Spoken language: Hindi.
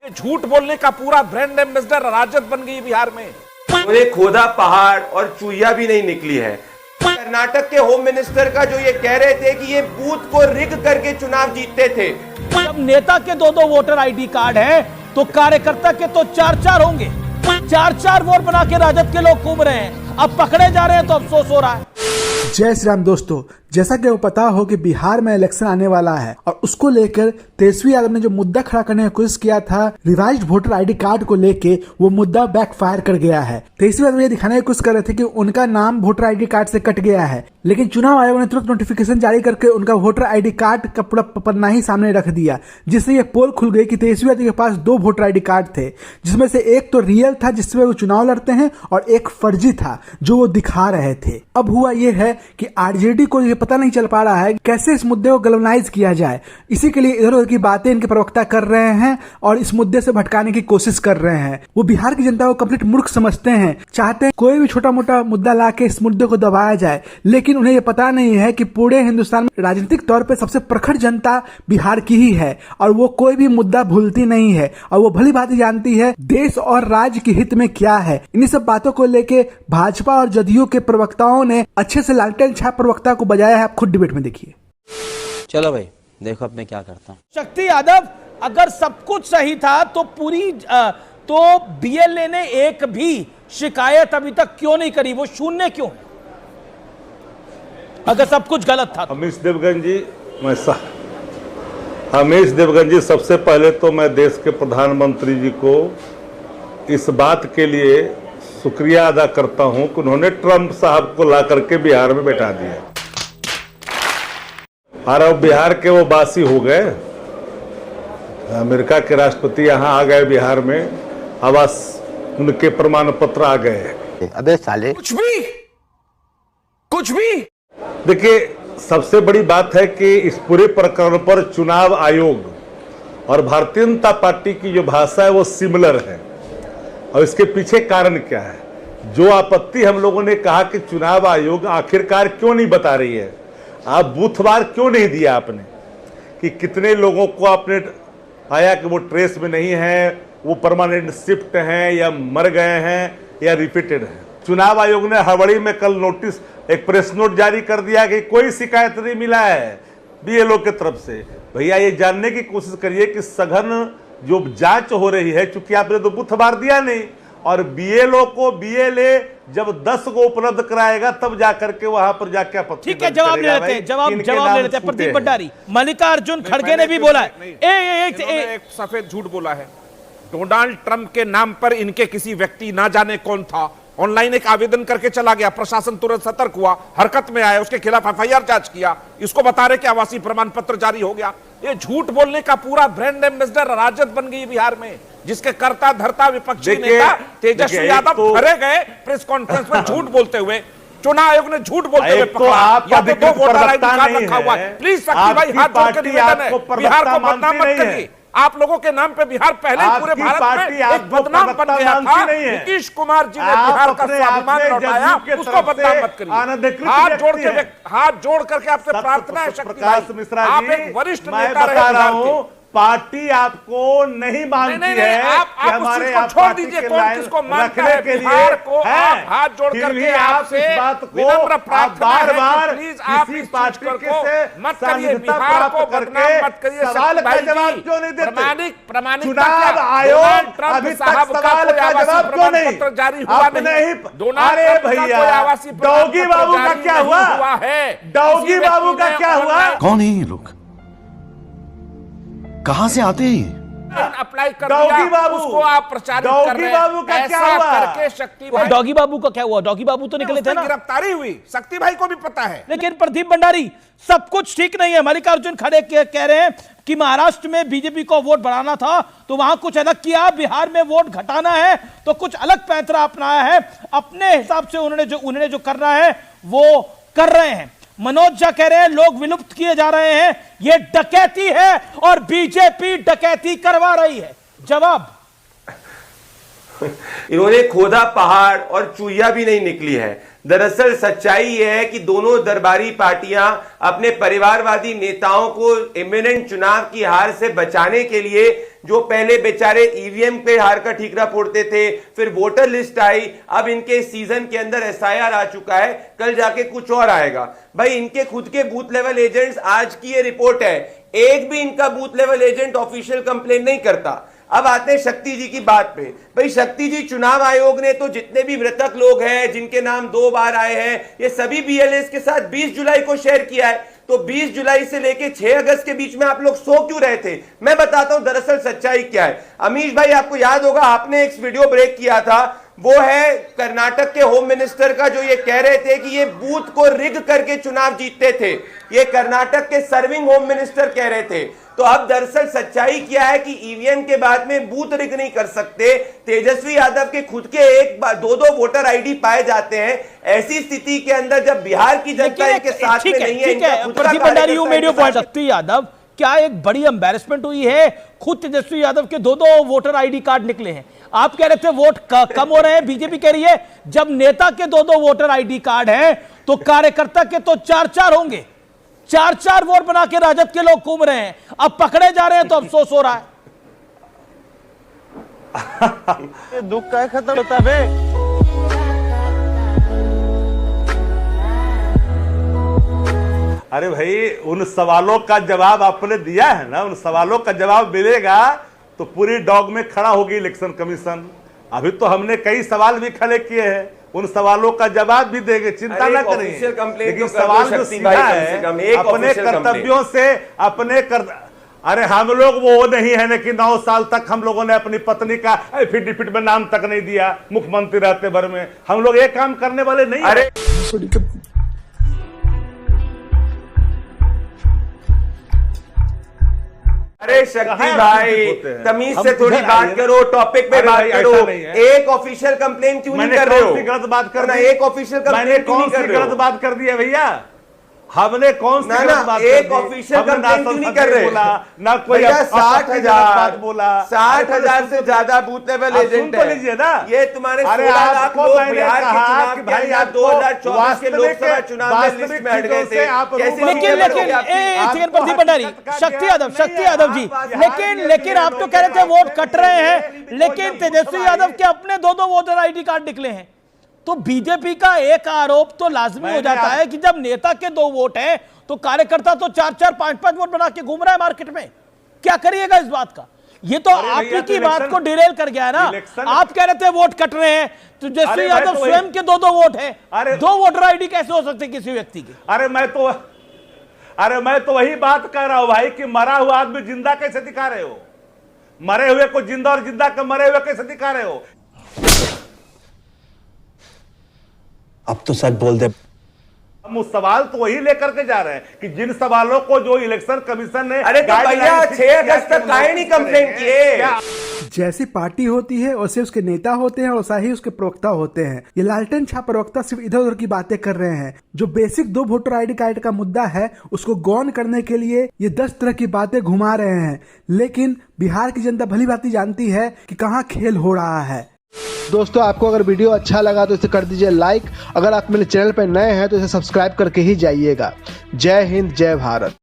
झूठ बोलने का पूरा ब्रांड एम्बेसडर राजद बन गई बिहार में। उन्होंने खोदा पहाड़ और चुईया भी नहीं निकली है। कर्नाटक के होम मिनिस्टर का जो ये कह रहे थे कि ये बूथ को रिग करके चुनाव जीतते थे। जब नेता के दो वोटर आईडी कार्ड है तो कार्यकर्ता के तो 4 होंगे। 4 वोट बना के राजद के लोग घूम रहे हैं, अब पकड़े जा रहे हैं तो अफसोस हो रहा है। जय श्री राम दोस्तों, जैसा कि वो पता हो कि बिहार में इलेक्शन आने वाला है और उसको लेकर तेजस्वी यादव ने जो मुद्दा खड़ा करने की कोशिश किया था रिवाइज्ड वोटर आईडी कार्ड को लेके, वो मुद्दा बैकफायर कर गया है। तेजस्वी यादव ये दिखाने की कोशिश कर रहे थे कि उनका नाम वोटर आईडी कार्ड से कट गया है, लेकिन चुनाव आयोग ने तुरंत नोटिफिकेशन जारी करके उनका वोटर आईडी कार्ड का पूरा पन्ना ही सामने रख दिया, जिससे ये पोल खुल गई कि तेजस्वी यादव के पास 2 वोटर आईडी कार्ड थे, जिसमें से एक तो रियल था जिसमें वो चुनाव लड़ते हैं और एक फर्जी था जो वो दिखा रहे थे। अब हुआ ये है कि आरजेडी को ये पता नहीं चल पा रहा है कैसे इस मुद्दे को गैल्वेनाइज किया जाए। इसी के लिए इधर उधर की बातें इनके प्रवक्ता कर रहे हैं और इस मुद्दे से भटकाने की कोशिश कर रहे हैं। वो बिहार की जनता को कंप्लीट मूर्ख समझते हैं, चाहते हैं कोई भी छोटा मोटा मुद्दा लाके इस मुद्दे को दबाया जाए, लेकिन उन्हें ये पता नहीं है कि पूरे हिंदुस्तान में राजनीतिक तौर पर सबसे प्रखर जनता बिहार की ही है और वो कोई भी मुद्दा भूलती नहीं है और वो भली भांति जानती है देश और राज्य के हित में क्या है। इन्हीं सब बातों को लेके भाजपा और जदयू के प्रवक्ताओं ने अच्छे से लालटेन छाप प्रवक्ता को बजाया है। आप खुद डिबेट में देखिए। चलो भाई देखो अब मैं क्या करता हूँ। शक्ति यादव, अगर सब कुछ सही था तो बीएलए ने एक भी शिकायत अभी तक क्यों नहीं करी? वो शून्य क्यों? अगर सब कुछ गलत था। हमीश देवगन जी, सबसे पहले तो मैं देश के प्रधानमंत्री जी को इस बात के लिए शुक्रिया अदा करता हूं कि उन्होंने ट्रंप साहब को ला करके बिहार में बैठा दिया और अब बिहार के वो बासी हो गए। अमेरिका के राष्ट्रपति यहां आ गए बिहार में, आवास उनके प्रमाण पत्र आ गए। अबे साले कुछ भी देखिए, सबसे बड़ी बात है कि इस पूरे प्रकरण पर चुनाव आयोग और भारतीय जनता पार्टी की जो भाषा है वो सिमिलर है और इसके पीछे कारण क्या है। जो आपत्ति हम लोगों ने कहा कि चुनाव आयोग आखिरकार क्यों नहीं बता रही है, आप बूथवार क्यों नहीं दिया आपने, कि कितने लोगों को आपने आया कि वो ट्रेस में नहीं है, वो परमानेंट शिफ्ट हैं या मर गए हैं या रिपीटेड हैं। चुनाव आयोग ने हड़बड़ी में कल नोटिस, एक प्रेस नोट जारी कर दिया कि कोई शिकायत नहीं मिला है बीएलओ की तरफ से। भैया ये जानने की कोशिश करिए कि सघन जो जांच हो रही है, चूंकि आपने तो बूथवार दिया नहीं, और बीएलओ को बीएलए जब 10 को उपलब्ध कराएगा तब जाकर के वहां पर जाके आपत्ति। ठीक है, जवाब ले लेते हैं, जवाब ले लेते हैं। प्रदीप भंडारी, मल्लिकार्जुन खड़गे ने भी बोला है एक सफेद झूठ बोला है। डोनाल्ड ट्रंप के नाम पर इनके किसी व्यक्ति ना जाने कौन था ऑनलाइन एक आवेदन करके चला गया, प्रशासन तुरंत सतर्क हुआ, हरकत में आया, उसके खिलाफ एफआईआर दर्ज किया, इसको बता रहे कि आवासीय प्रमाण पत्र जारी हो गया। ये झूठ बोलने का पूरा ब्रांड एम्बेसडर राजद बन गई बिहार में, जिसके कर्ता धर्ता विपक्षी नेता तेजस्वी यादव भरे गए प्रेस कॉन्फ्रेंस में झूठ बोलते हुए। चुनाव आयोग ने झूठ बोलते हुए पकड़ा, या तो 2 वोटर आईडी कार्ड रखा हुआ है। प्लीज शक्ति भाई, हाथ जोड़ के निवेदन है, बिहार को बदनाम मत करिए। आप लोगों के नाम पे बिहार पहले ही पूरे भारत में एक बदनाम बन गया था। नीतीश कुमार जी ने बिहार का स्वाभिमान लौटाया, उसको बदनाम मत करिए। हाथ जोड़ करके आपसे प्रार्थना है शक्ति भाई, आप एक वरिष्ठ नेता रहे। पार्टी आपको नहीं मानती है कि हमारे छोड़ दीजिए, कौन किसको मानता है बिहार को। हाथ जोड़ करके आपसे विनम्र प्रार्थना है कि प्लीज आप इस पार्टी को मत करिए, बिहार को बदनाम मत करिए। सवाल का जवाब क्यों नहीं देते? प्रमाणिक चुनाव आयोग अभी तक सवाल का जवाब क्यों नहीं? जारी हुआ नहीं। अरे भैया, डॉगी बाबू का क्या हुआ है? डॉगी बाबू का क्या हुआ? कौन है ये लोग, कहां से आते हैं? अप्लाई कर दिया, उसको आप प्रचारित कर रहे हैं। डॉगी बाबू का क्या हुआ? करके शक्ति भाई, डॉगी बाबू का क्या हुआ? डॉगी बाबू तो निकले थे ना, गिरफ्तारी हुई, शक्ति भाई को भी पता है। लेकिन प्रदीप भंडारी, सब कुछ ठीक नहीं है। मल्लिकार्जुन खड़गे कह रहे हैं कि महाराष्ट्र में बीजेपी को वोट बढ़ाना था तो वहां कुछ अलग किया, बिहार में वोट घटाना है तो कुछ अलग पैंतरा अपनाया है। अपने हिसाब से उन्होंने जो करना है वो कर रहे हैं। मनोज झा कह रहे हैं लोग विलुप्त किए जा रहे हैं, ये डकैती है और बीजेपी डकैती करवा रही है। जवाब, इन्होंने खोदा पहाड़ और चुईया भी नहीं निकली है। दरअसल सच्चाई यह है कि दोनों दरबारी पार्टियां अपने परिवारवादी नेताओं को इमिनेंट चुनाव की हार से बचाने के लिए जो पहले बेचारे ईवीएम पे हार का ठीकरा फोड़ते थे, फिर वोटर लिस्ट आई, अब इनके सीजन के अंदर एसआईआर आ चुका है, कल जाके कुछ और आएगा। भाई इनके खुद के बूथ लेवल एजेंट्स, आज की ये रिपोर्ट है, एक भी इनका booth level agent official complain नहीं करता। अब आते हैं शक्ति जी की बात पे। भाई शक्ति जी, चुनाव आयोग ने तो जितने भी मृतक लोग हैं जिनके नाम 2 बार आए हैं, ये सभी बीएलएस के साथ 20 जुलाई को शेयर किया है। तो 20 जुलाई से लेके 6 अगस्त के बीच में आप लोग सो क्यों रहे थे? मैं बताता हूं दरअसल सच्चाई क्या है। अमीश भाई, आपको याद होगा, आपने एक वीडियो ब्रेक किया था, वो है कर्नाटक के होम मिनिस्टर का, जो ये कह रहे थे कि ये बूथ को रिग करके चुनाव जीतते थे। ये कर्नाटक के सर्विंग होम मिनिस्टर कह रहे थे। तो अब दरअसल सच्चाई क्या है कि ईवीएम के बाद में बूथ रिग नहीं कर सकते। तेजस्वी यादव के खुद के 2 वोटर आईडी पाए जाते हैं। ऐसी स्थिति के अंदर जब बिहार की जनता इनके साथ में नहीं है, इनका खुद का कार्यकर्ता शक्ति यादव, क्या एक बड़ी एम्बैरेसमेंट हुई है? खुद तेजस्वी यादव के 2 वोटर आईडी कार्ड निकले हैं। आप कह रहे थे वोट कम हो रहे हैं, बीजेपी कह रही है जब नेता के 2 वोटर आईडी कार्ड हैं तो कार्यकर्ता के तो 4 होंगे। 4 वोट बना के राजद के लोग घूम रहे हैं, अब पकड़े जा रहे हैं तो अफसोस हो रहा है। दुख का खत्म होता है। अरे भाई, उन सवालों का जवाब आपने दिया है ना, उन सवालों का जवाब मिलेगा तो पूरी डॉग में खड़ा होगी इलेक्शन कमीशन। अभी तो हमने कई सवाल भी खड़े किए हैं, उन सवालों का जवाब भी देंगे, चिंता ना करें। लेकिन सवाल जो सीधा है, अपने कर्तव्यों से अरे हम लोग वो नहीं है ना कि 9 साल तक हम लोगों ने अपनी पत्नी का एफिडेविट में नाम तक नहीं दिया मुख्यमंत्री रहते भर में। हम लोग ये काम करने वाले नहीं। अरे शक्ति भाई, तमीज से थोड़ी बात करो, टॉपिक पे बात करो। एक ऑफिशियल कंप्लेन क्यों नहीं कर रहे हो? गलत बात कर दी? एक ऑफिशियल कंप्लेन क्यों नहीं कर रहे हो? गलत बात कर दी है भैया, हमने कौन सी गलत बात एक ऑफिशियल कंप्लेन क्यों नहीं कर रहे? ना कोई 60,000 बोला, 60,000 से ज्यादा बूथ लेवल एजेंट है। लीजिए ना, ये तुम्हारे 16 लाख लोग बिहार के चुनाव के भाई 2024 के लोकसभा चुनाव में लिस्ट में हट गए थे। लेकिन शक्ति यादव जी, लेकिन आप तो कह रहे थे वोट कट रहे हैं, लेकिन तेजस्वी यादव के अपने 2 वोटर आईडी कार्ड निकले हैं। तो बीजेपी का एक आरोप तो लाजमी हो जाता है कि जब नेता के 2 वोट हैं तो कार्यकर्ता तो 4, 5 वोट बना के घूम रहा है मार्केट में। क्या करिएगा इस बात का? ये तो आप ही की बात को डिरेल कर गया है ना। आप कह रहे थे वोट कट रहे हैं, तो तेजस्वी यादव स्वयं के 2 वोट हैं। 2 वोटर आईडी कैसे हो सकते किसी व्यक्ति के? अरे मैं तो वही बात कर रहा हूं भाई कि मरा हुआ आदमी जिंदा कैसे दिखा रहे हो? मरे हुए को जिंदा और जिंदा को मरे हुए कैसे दिखा रहे हो? अब तो सच बोल दे। हम उस सवाल तो वही लेकर के जा रहे हैं कि जिन सवालों को जो इलेक्शन कमीशन ने, अरे तो भैया 6 अगस्त तक काहे नहीं कंप्लेन किए? जैसी पार्टी होती है वैसे उसके नेता होते हैं, वैसा ही उसके प्रवक्ता होते हैं। ये लालटेन छाप प्रवक्ता सिर्फ इधर उधर की बातें कर रहे हैं। जो बेसिक 2 वोटर आईडी कार्ड का मुद्दा है उसको गौन करने के लिए ये 10 तरह की बातें घुमा रहे हैं। लेकिन बिहार की जनता भली भांति जानती है कि कहाँ खेल हो रहा है। दोस्तों, आपको अगर वीडियो अच्छा लगा तो इसे कर दीजिए लाइक। अगर आप मेरे चैनल पर नए हैं तो इसे सब्सक्राइब करके ही जाइएगा। जय हिंद, जय भारत।